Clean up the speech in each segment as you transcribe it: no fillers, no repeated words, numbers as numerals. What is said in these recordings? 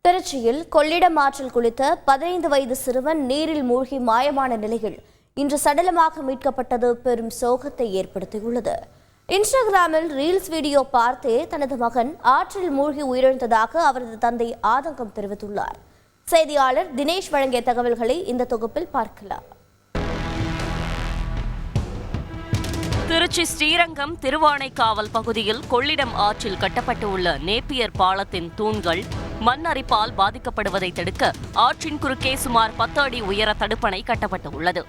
திருச்சியில் கொள்ளிடம் ஆற்றில் குளித்த 15 வயது சிறுவன் நீரில் மூழ்கி மாயமான நிலையில் இன்று சடலமாக மீட்கப்பட்டது பெரும் சோகத்தை ஏற்படுத்தியுள்ளது. இன்ஸ்டாகிராமில் ரீல்ஸ் வீடியோ பார்த்தே தனது மகன் ஆற்றில் மூழ்கி உயிரிழந்ததாக அவரது தந்தை ஆதங்கம் தெரிவித்துள்ளார். செய்தியாளர் தினேஷ் வழங்கிய தகவல்களை இந்த தொகுப்பில் பார்க்கலாம். திருச்சி ஸ்ரீரங்கம் திருவானைக்காவல் பகுதியில் கொள்ளிடம் ஆற்றில் கட்டப்பட்டுள்ள நேப்பியர் பாலத்தின் தூண்கள் மண் அரிப்பால் பாதிக்கப்படுவதை தடுக்க ஆற்றின் குறுக்கே சுமார் 10 அடி உயர தடுப்பணை கட்டப்பட்டுள்ளது.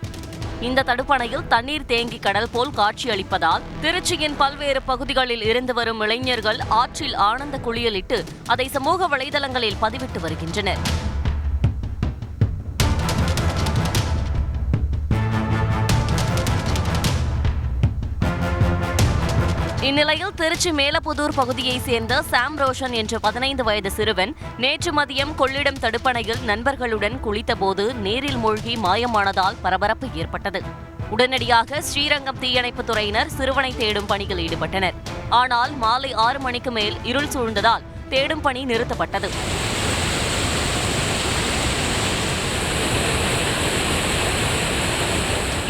இந்த தடுப்பணையில் தண்ணீர் தேங்கி கடல் போல் காட்சியளிப்பதால் திருச்சியின் பல்வேறு பகுதிகளில் இருந்து வரும் இளைஞர்கள் ஆற்றில் ஆனந்த குளியலிட்டு அதை சமூக வலைதளங்களில் பதிவிட்டு வருகின்றனர். இந்நிலையில் திருச்சி மேலப்புதூர் பகுதியைச் சேர்ந்த சாம் ரோஷன் என்ற 15 வயது சிறுவன் நேற்று மதியம் கொள்ளிடம் தடுப்பணையில் நண்பர்களுடன் குளித்தபோது நீரில் மூழ்கி மாயமானதால் பரபரப்பு ஏற்பட்டது. உடனடியாக ஸ்ரீரங்கம் தீயணைப்புத் துறையினர் சிறுவனை தேடும் பணியில் ஈடுபட்டனர். ஆனால் மாலை 6 மணிக்கு மேல் இருள் சூழ்ந்ததால் தேடும் பணி நிறுத்தப்பட்டது.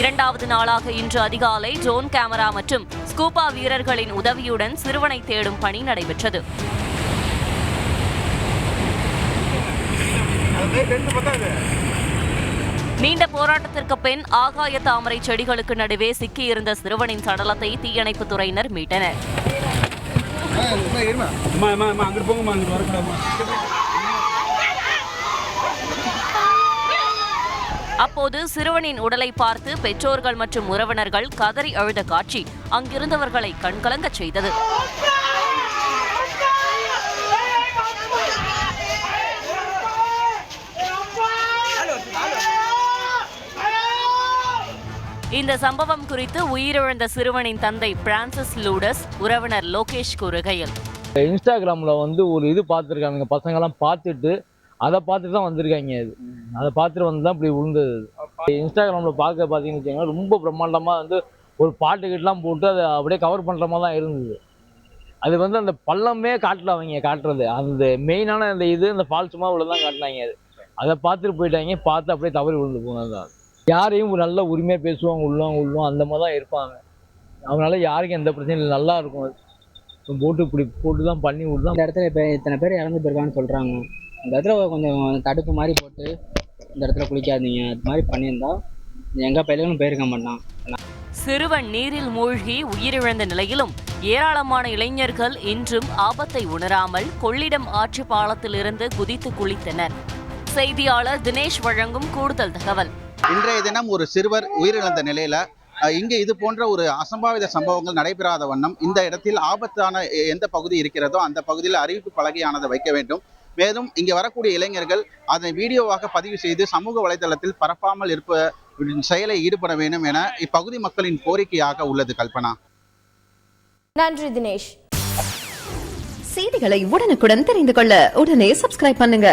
இரண்டாவது நாளாக இன்று அதிகாலை ட்ரோன் கேமரா மற்றும் ஸ்கூபா வீரர்களின் உதவியுடன் சிறுவனை தேடும் பணி நடைபெற்றது. நீண்ட போராட்டத்திற்கு பின் ஆகாய தாமரை செடிகளுக்கு நடுவே சிக்கியிருந்த சிறுவனின் சடலத்தை தீயணைப்புத் துறையினர் மீட்டனர். அப்போது சிறுவனின் உடலை பார்த்து பெற்றோர்கள் மற்றும் உறவினர்கள் கதறி அழுத காட்சி அங்கிருந்தவர்களை கண்கலங்கச் செய்தது. இந்த சம்பவம் குறித்து உயிரிழந்த சிறுவனின் தந்தை பிரான்சிஸ் லூடஸ், உறவினர் லோகேஷ் கூறுகையில், இன்ஸ்டாகிராமில் ஒரு இது பார்த்துருக்காங்க, பசங்கள்லாம் பார்த்துட்டு அதை பார்த்துட்டு தான் வந்திருக்காங்க. அதை பார்த்துட்டு வந்து தான் இப்படி விழுந்தது. இன்ஸ்டாகிராமில் பார்த்தீங்கன்னு வச்சுக்கோங்க, ரொம்ப பிரம்மாண்டமாக ஒரு பாட்டுக்கிட்டலாம் போட்டு அதை அப்படியே கவர் பண்ணுற மாதிரி தான் இருந்தது. அது அந்த பள்ளமே காட்டல, அவங்க காட்டுறது அந்த மெயினான அந்த ஃபால்ஸுமா இவ்வளோ தான் காட்டினாங்க. அதை பார்த்துட்டு போயிட்டாங்க, பார்த்து அப்படியே தவறி விழுந்து போனது தான். யாரையும் நல்ல உரிமையாக பேசுவாங்க, உள்ளவங்க அந்த மாதிரி தான் இருப்பாங்க. அவங்களால யாருக்கும் எந்த பிரச்சனையும் இல்லை, நல்லா இருக்கும். போட்டு இப்படி போட்டு தான் பண்ணி விட்டு இந்த இடத்துல இப்போ இத்தனை பேர் இறந்து போயிருக்கான்னு சொல்கிறாங்க. இந்த இடத்துல கொஞ்சம் தடுப்பு மாதிரி போட்டு இந்த இடத்துல குளிக்காதீங்க, அது மாதிரி பண்ணியிருந்தா எங்கள் பையனும் போயிருக்க மாட்டான். சிறுவன் நீரில் மூழ்கி உயிரிழந்த நிலையிலும் ஏராளமான இளைஞர்கள் இன்றும் ஆபத்தை உணராமல் கொள்ளிடம் ஆற்று பாலத்திலிருந்து குதித்து குளித்தனர். செய்தியாளர் தினேஷ் வழங்கும் கூடுதல் தகவல். இன்றைய தினம் ஒரு சிறுவர் உயிரிழந்த நிலையில இங்கே இது போன்ற ஒரு அசம்பாவித சம்பவங்கள் நடைபெறாத வண்ணம் இந்த இடத்தில் ஆபத்தான எந்த பகுதி இருக்கிறதோ அந்த பகுதியில் அறிவிப்பு பலகையானதை வைக்க வேண்டும். மேலும் இங்கே வரக்கூடிய இளைஞர்கள் அதை வீடியோவாக பதிவு செய்து சமூக வலைதளத்தில் பரப்பாமல் இருப்ப செயலை ஈடுபட வேண்டும் என இப்பகுதி மக்களின் கோரிக்கையாக உள்ளது. கல்பனா. நன்றி தினேஷ். செய்திகளை உடனுக்குடன் தெரிந்து கொள்ள உடனே சப்ஸ்கிரைப் பண்ணுங்க.